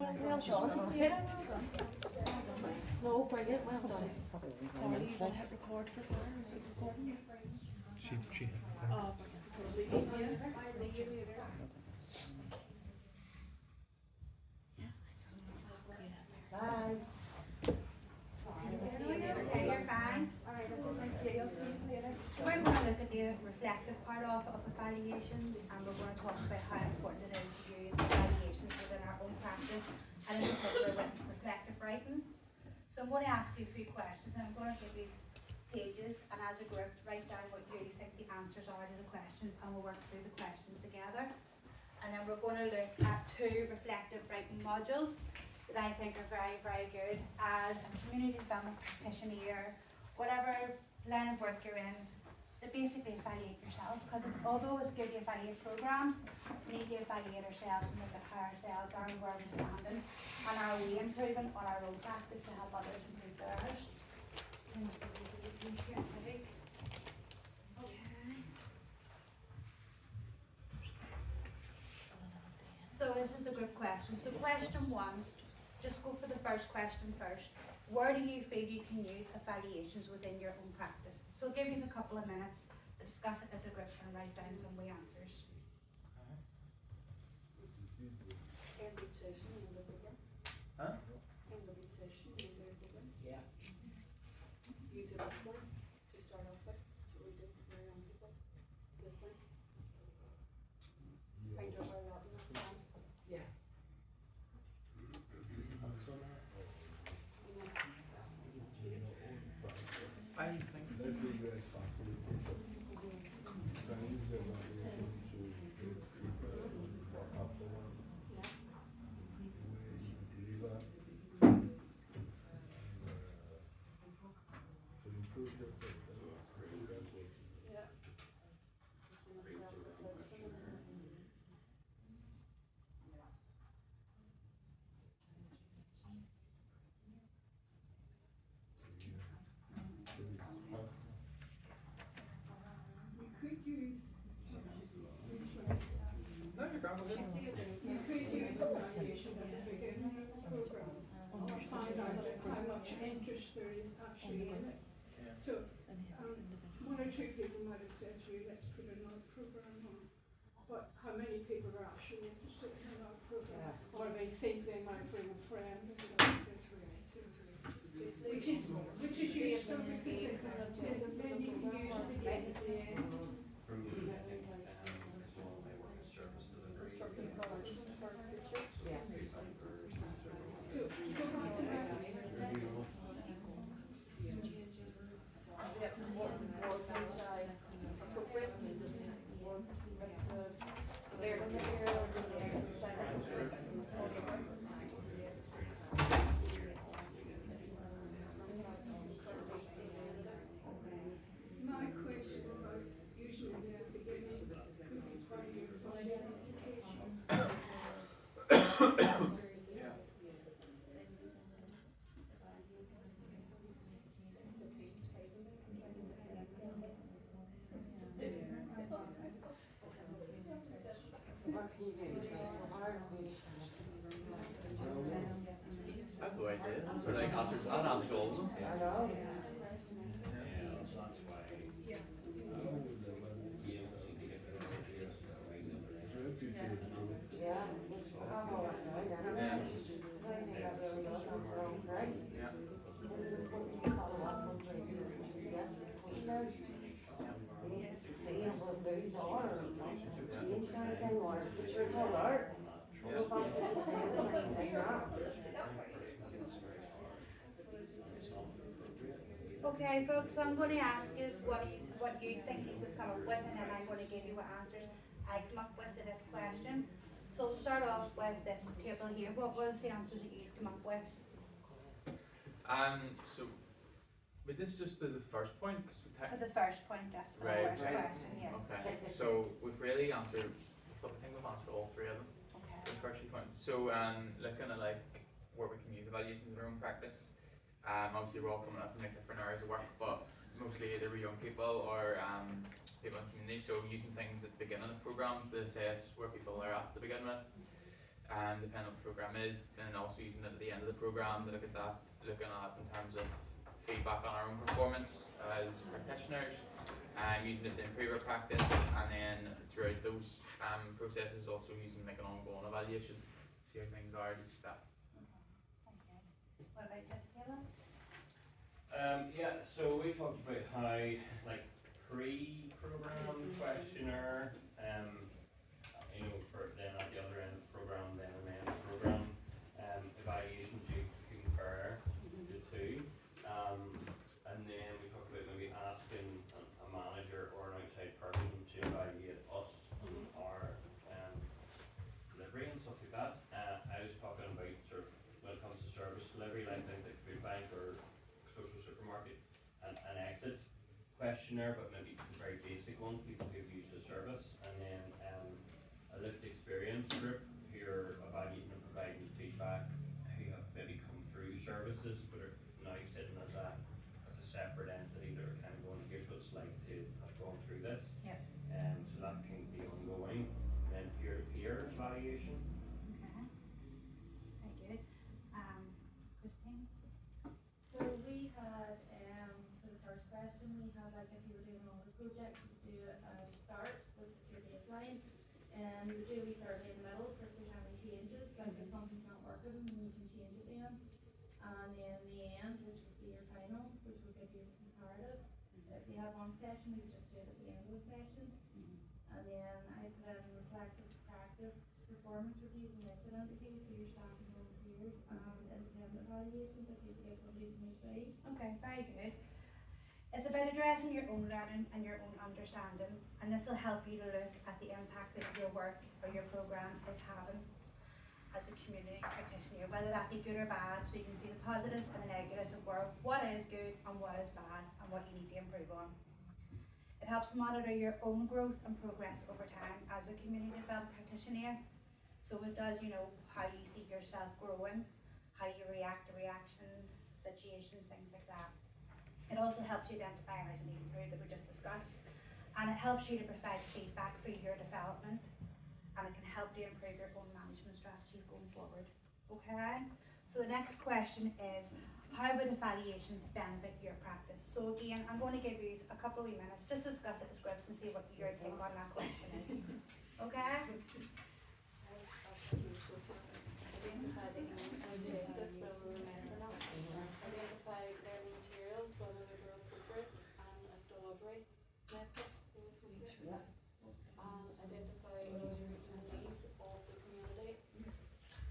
Well done. No, brilliant, well done. Probably you hit record for her. Is it recording? She Oh, brilliant. Bye. Okay, you're fine. Alright, thank you. I'll see you later. So we're going to look at the reflective part of evaluations, and we're going to talk about how important it is to use evaluations within our own practice, and in particular with reflective writing. So I'm going to ask you a few questions, and I'm going to give these pages, and as a group write down what you think the answers are to the questions, and we'll work through the questions together. And then we're going to look at 2 reflective writing modules that I think are very, very good as a community development practitioner, whatever line of work you're in, to basically evaluate yourself. Because although it's good to evaluate programs, we need to evaluate ourselves and look at how ourselves are and where we're standing, and are we improving on our own practice to help others improve theirs. Okay. So this is the group question. So question 1, just go for the first question first. Where do you feel you can use evaluations within your own practice? So I'll give you a couple of minutes to discuss it as a group and write down some wee answers. Huh? Yeah. Use a listening to start off with. That's what we do for young people. Listening. Find out where we're at in the plan. Yeah. I think Yeah. You could use, no, you're gone with it. you could use evaluation at the beginning of the program, or find out how much interest there is actually in it. Yeah. So, 1 or 2 people might have said to you, let's put another program on, but how many people are actually interested in another program? Or they think they might bring a friend, which is useful because then you can use it again at the end. So, go back to that. My question about using it at the beginning could be part of your final application. What can you do? It's hard to I have no idea. That's where like answers. I don't answer all of them. I know. Yeah, I'm all right now, yeah. Yeah. I think that really does sound wrong, right? Yeah. Follow up on previous, yes, years. We need to see if we're moved on or change anything or put your colour. Go back to the table and take that. Okay, folks, so I'm going to ask is what you think you should come up with, and then I'm going to give you what answers I come up with to this question. So we'll start off with this table here. What was the answers that you come up with? So was this just the first point? 'Cause we For the first point, just for the Right, first right. question, yes. Okay. So we've really answered. I think we've answered all 3 of them. Okay. The first 2 points. So looking at like where we can use evaluations in our own practice. Obviously we're all coming up from like different areas of work, but mostly either we're young people or people in the community. So using things at the beginning of programs to assess where people are at to begin with. depending on what the programme is, then also using it at the end of the programme to look at that, looking at in terms of feedback on our own performance as practitioners, using it to improve our practice, and then throughout those processes also using like an ongoing evaluation, see how things are at each step. Okay. What about this, Taylor? Yeah, so we talked about how, like, pre-program questionnaire, you know, for then at the other end of the program, then and then the program, evaluations you compare the two. And then we talked about maybe asking a manager or an outside person to evaluate us on our delivery and stuff like that. I was talking about sort of when it comes to service delivery, like things like food bank or social supermarket, an exit questionnaire, but maybe a very basic one, people who've used the service, and then a lived experience group who are evaluating and providing feedback, who have maybe come through services but are now sitting as a separate entity that are kind of going, here's what it's like to have gone through this. Yep. So that can be ongoing. And then peer-to-peer evaluation. Okay. Very good. Christine? So we had, for the first question, we had like if you were doing an audit project, you would do a start, which is your baseline, and you would do a wee survey in the middle for if there's any changes, like if something's not working, then you can change it then. And then the end, which would be your final, which would give you a comparative. If you had one session, we would just do it at the end of the session. And then I put in reflective practice, performance reviews and exit interviews for your staff and volunteers, and independent evaluations if you get somebody from outside. Okay, very good. It's about addressing your own learning and your own understanding, and this will help you to look at the impact that your work or your programme is having as a community practitioner, whether that be good or bad, so you can see the positives and the negatives of what is good and what is bad and what you need to improve on. It helps monitor your own growth and progress over time as a community development practitioner. So it does, you know, how you see yourself growing, how you react to reactions, situations, things like that. It also helps you identify areas of need improve that we just discussed, and it helps you to provide feedback for your development, and it can help you improve your own management strategies going forward. Okay? So the next question is, how would evaluations benefit your practice? So again, I'm going to give you a couple of minutes, just discuss it as groups and see what your take on that question is. Okay? Identify the aims and objectives, whether we met or not. Identify learning materials, whether they were appropriate, and if delivery methods were appropriate. And identify groups and needs of the community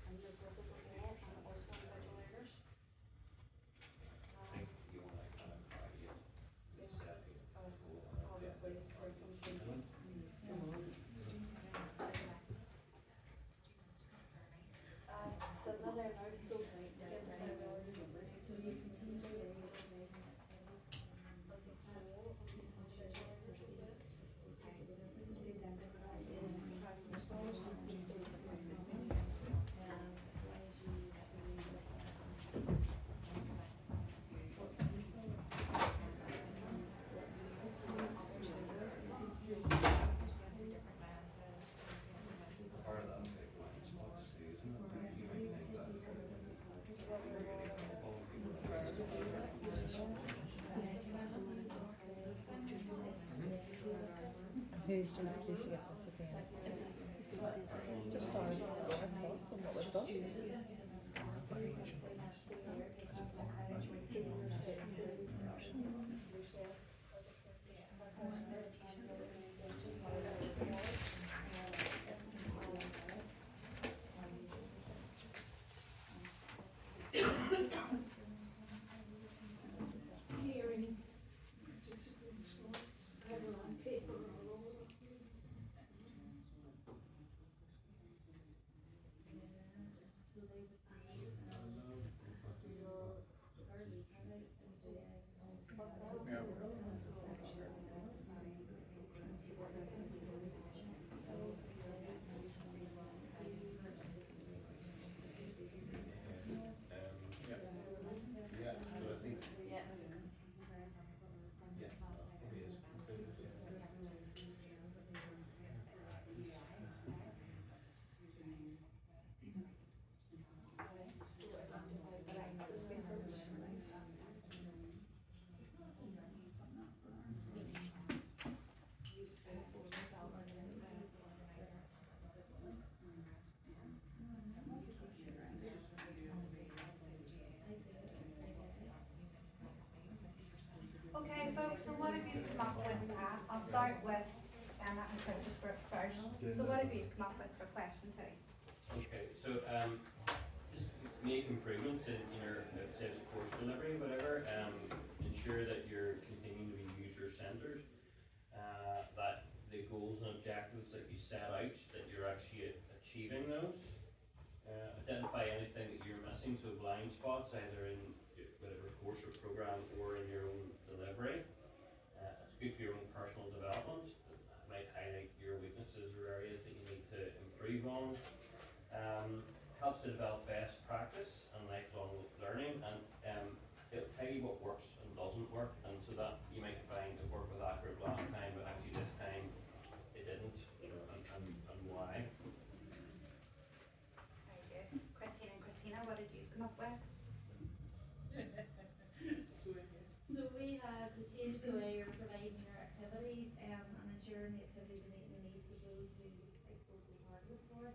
and the group as a whole, and also individual learners. I think you want to kind of evaluate Didn't I learn how so identify value, so you continue to as a whole part of that big blind spot too, isn't it? You might think that's really helpful. Who's to get this at the end? Just start with our thoughts on what we've got. Hearing participants' thoughts, whether on paper or oral. So they folks, so what have you come up with? I'll start with Emma and Chris's group first. So what have you come up with for question 2? Okay, so just make improvements in your say it's course delivery, whatever. Ensure that you're continuing to be user-centered. That the goals and objectives that you set out, that you're actually achieving those. Identify anything that you're missing, so blind spots either in whatever course or program or in your own delivery. It's good for your own personal development. It might highlight your weaknesses or areas that you need to improve on. Helps to develop best practice and lifelong learning, and it'll tell you what works and doesn't work, and so that you might find it worked with that group last time, but actually this time it didn't, you know, and why. Very good. Christine and Christina, what did you come up with? So we have to change the way you're providing your activities and ensuring the activities are meeting the needs of those who I suppose we target for.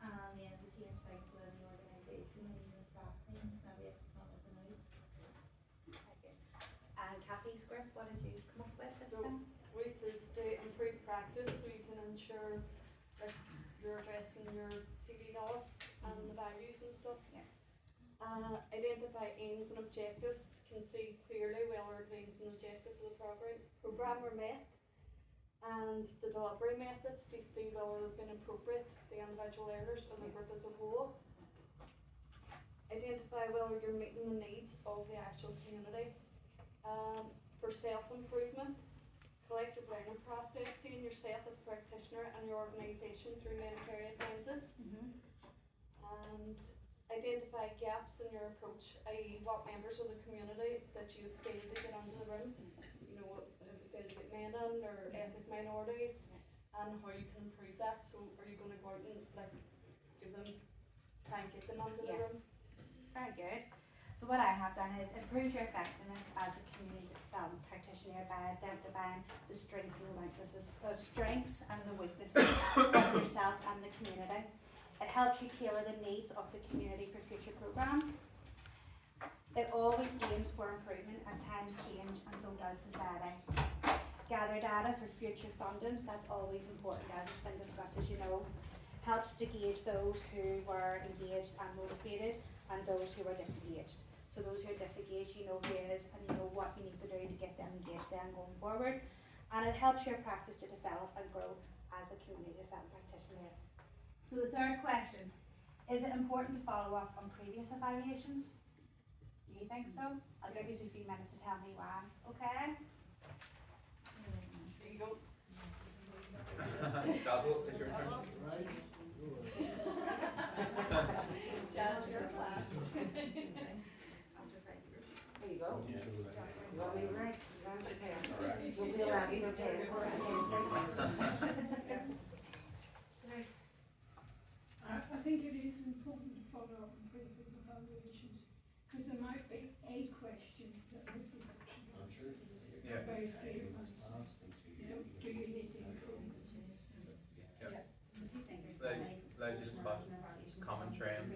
And then to change things within the organisation and even the staff team, maybe if it's not working out. Very good. And Kathy's group, what did you come up with this So- time? This is to improve practice so you can ensure that you're addressing your CV loss and the values and stuff. Yeah. Identify aims and objectives, can see clearly whether the aims and objectives of the program were met, and the delivery methods to see whether they've been appropriate to the individual learners or the group as a whole. Identify whether you're meeting the needs of the actual community. For self-improvement, collective learning process, seeing yourself as a practitioner and your organisation through many various lenses. And identify gaps in your approach, i.e. what members of the community that you failed to get onto the room, you know, have you failed to get men in or ethnic minorities, and how you can improve that. So are you going to go out and like give them, try and get them onto the Yeah. room? Very good. So what I have done is improve your effectiveness as a community development practitioner by identifying the strengths and the weaknesses, of yourself and the community. It helps you tailor the needs of the community for future programs. It always aims for improvement as times change, and so does society. Gather data for future funding, that's always important, as it's been discussed, as you know. Helps to gauge those who were engaged and motivated and those who were disengaged. So those who are disengaged, you know who is and you know what you need to do to get them engaged then going forward. And it helps your practice to develop and grow as a community development practitioner. So the third question, is it important to follow up on previous evaluations? Do you think so? I'll give you a few minutes to tell me why, okay? There you go. Jazzle, is your turn. Jazz, your class. There you go. Yeah. You want me to write? You want me to prepare? Alright. You'll be allowed to prepare for I think it is important to follow up on previous evaluations, because there might be a question that would be mentioned. I'm sure. Yeah. Very few ones. So do you need to include? Allows you to spot common trends.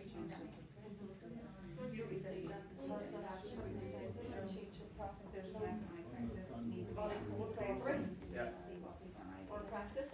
Yeah. Or practice.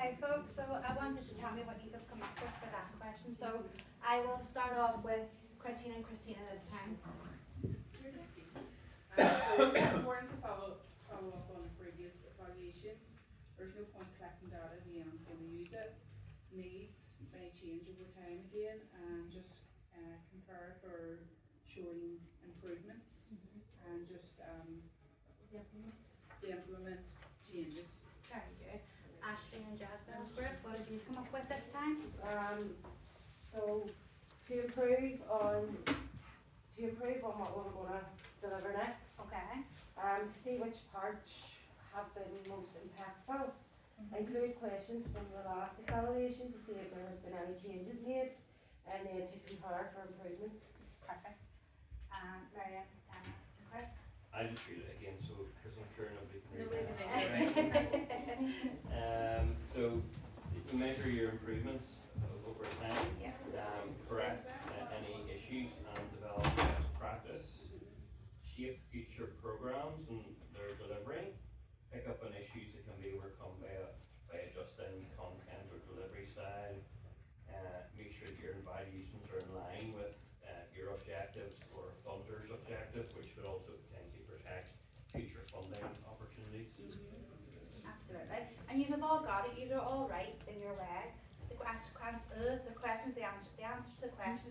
Okay, folks, so I wanted to tell me what you have come up with for that question. So I will start off with Christina and Christina this time. So it's important to follow up on previous evaluations. There's no point collecting data if you aren't going to use it. Needs may change over time again, and just compare for showing improvements and just the implement changes. Very good. Ashley and Jasmine's group, what did you come up with this time? So to improve on what we're gonna deliver next, Okay. to see which parts have been most impactful, include questions from the last evaluation to see if there has been any changes made, and then to compare for improvement. Perfect. Marianne, Dana, and Chris? I just read it again, so, because I'm sure nobody can read Nobody that. can So, you measure your improvements over time, Yeah. correct any issues and develop best practice, shape future programs and their delivery, pick up on issues that can be overcome by adjusting content or delivery style, make sure that your evaluations are in line with your objectives or funders' objectives, which would also potentially protect future funding opportunities. Absolutely. And you've all got it, you're all right in your way. The answer to the question that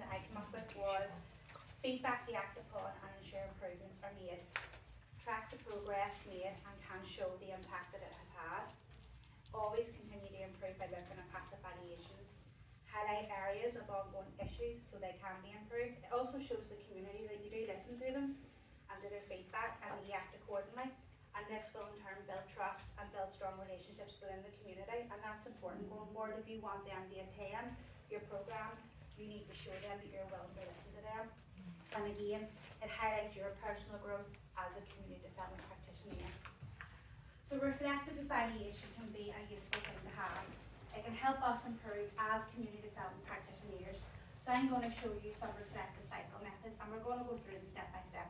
I came up with was feedback the act upon and ensure improvements are made. Tracks the progress made and can show the impact that it has had. Always continue to improve by looking at past evaluations. Highlight areas of ongoing issues so they can be improved. It also shows the community that you do listen to them and to their feedback and that you act accordingly. And this will in turn build trust and build strong relationships within the community, and that's important going forward. If you want them to attend your programs, you need to show them that you're willing to listen to them. And again, it highlights your personal growth as a community development practitioner. So reflective evaluation can be a useful thing to have. It can help us improve as community development practitioners. So I'm going to show you some reflective cycle methods, and we're going to go through them step by step.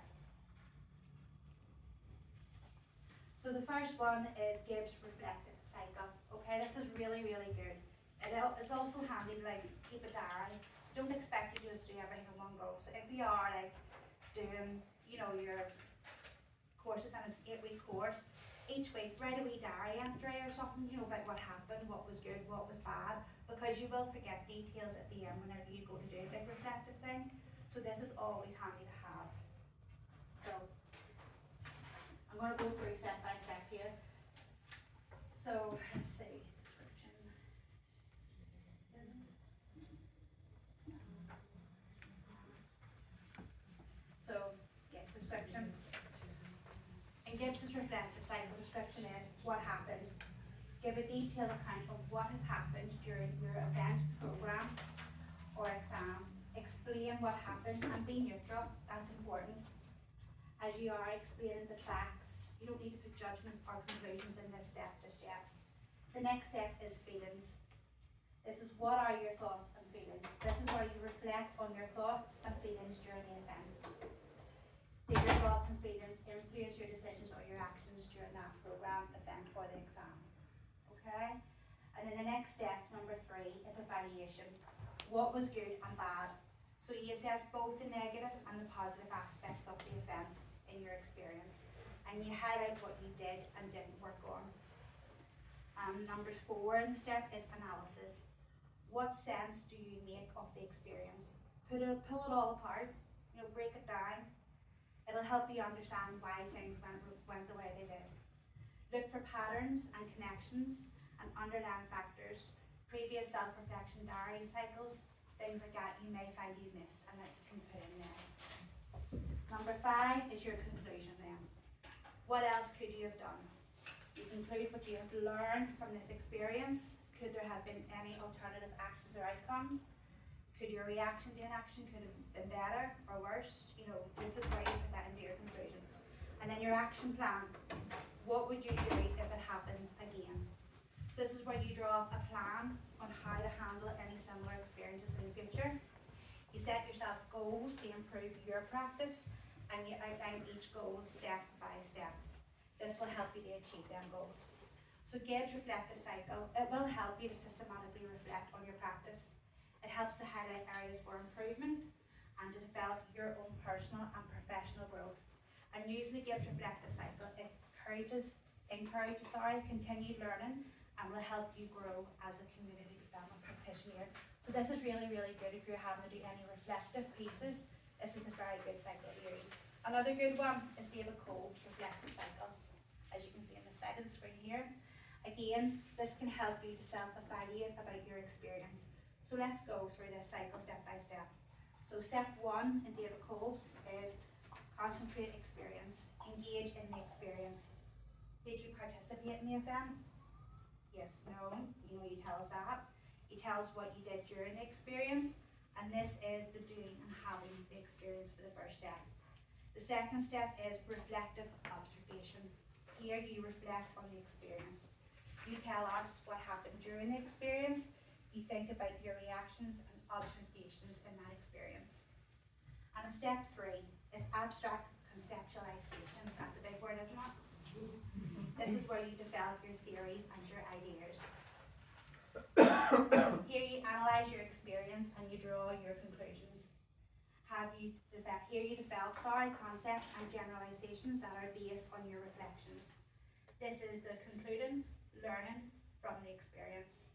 So the first one is Gibbs reflective cycle. Okay, this is really, really good. It's also handy to like keep a diary. Don't expect you to just do everything in one go. So if you are like doing, you know, your courses and it's an 8-week course, each week write a wee diary entry or something, you know, about what happened, what was good, what was bad, because you will forget details at the end whenever you go to do a big reflective thing. So this is always handy to have. So I'm going to go through step by step here. So let's see, description. So yeah, description. In Gibbs's reflective cycle, description is what happened. Give a detailed account of what has happened during your event, program, or exam. Explain what happened and be neutral. That's important. As you are explaining the facts, you don't need to put judgments or conclusions in this step just yet. The next step is feelings. This is what are your thoughts and feelings. This is where you reflect on your thoughts and feelings during the event. Did your thoughts and feelings influence your decisions or your actions during that program, event, or the exam? Okay? And then the next step, number 3, is evaluation. What was good and bad? So you assess both the negative and the positive aspects of the event in your experience, and you highlight what you did and didn't work on. Number 4 in the step is analysis. What sense do you make of the experience? Pull it all apart, you know, break it down. It'll help you understand why things went the way they did. Look for patterns and connections and underlying factors, previous self-reflection diary cycles, things like that you may find you miss and that you can put in there. Number 5 is your conclusion then. What else could you have done? You conclude what you have learned from this experience. Could there have been any alternative actions or outcomes? Could your reaction to an action could have been better or worse? You know, this is where you put that into your conclusion. And then your action plan. What would you do if it happens again? So this is where you draw up a plan on how to handle any similar experiences in the future. You set yourself goals to improve your practice, and you outline each goal step by step. This will help you to achieve them goals. So Gibbs Reflective Cycle, it will help you to systematically reflect on your practice. It helps to highlight areas for improvement and to develop your own personal and professional growth. And using the Gibbs Reflective Cycle, it encourages continued learning and will help you grow as a community development practitioner. So this is really, really good if you're having to do any reflective pieces. This is a very good cycle to use. Another good one is David Kolb's Reflective Cycle, as you can see on the side of the screen here. Again, this can help you to self-evaluate about your experience. So let's go through this cycle step by step. So step 1 in David Kolb's is concentrate experience, engage in the experience. Did you participate in the event? Yes, no, you tell us that. You tell us what you did during the experience, and this is the doing and having the experience for the first step. The second step is reflective observation. Here you reflect on the experience. You tell us what happened during the experience. You think about your reactions and observations in that experience. And step 3 is abstract conceptualization. That's a big word, isn't it? This is where you develop your theories and your ideas. Here you analyze your experience and you draw your conclusions. Here you develop concepts and generalizations that are based on your reflections. This is the concluding, learning from the experience.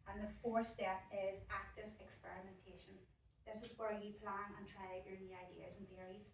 And the fourth step is active experimentation. This is where you plan and try your new ideas and theories.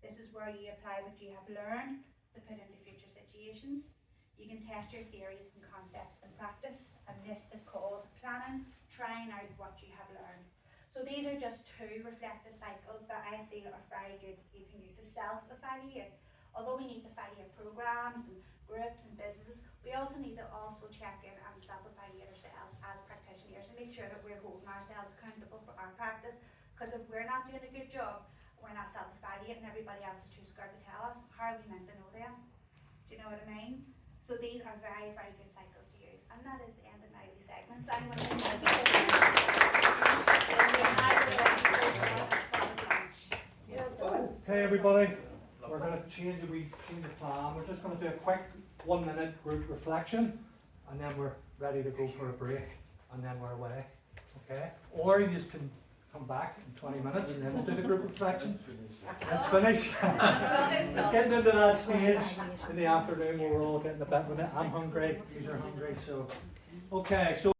This is where you apply what you have learned to put into future situations. You can test your theories and concepts in practice, and this is called planning, trying out what you have learned. So these are just 2 reflective cycles that I feel are very good you can use to self-evaluate. Although we need to evaluate programs and groups and businesses, we also need to check in and self-evaluate ourselves as practitioners and make sure that we're holding ourselves accountable for our practice. Because if we're not doing a good job, we're not self-evaluating, everybody else is too scared to tell us, how are we meant to know them? Do you know what I mean? So these are very, very good cycles to use. And that is the end of my wee segment. So I'm going to Okay everybody, we're going to change the plan. We're just going to do a quick 1-minute group reflection and then we're ready to go for a break and then we're away. Okay? Or you just can come back in 20 minutes and then we'll do the group reflection. Let's finish. It's getting into that stage in the afternoon where we're all getting a bit with it. I'm hungry, you're hungry, so okay. So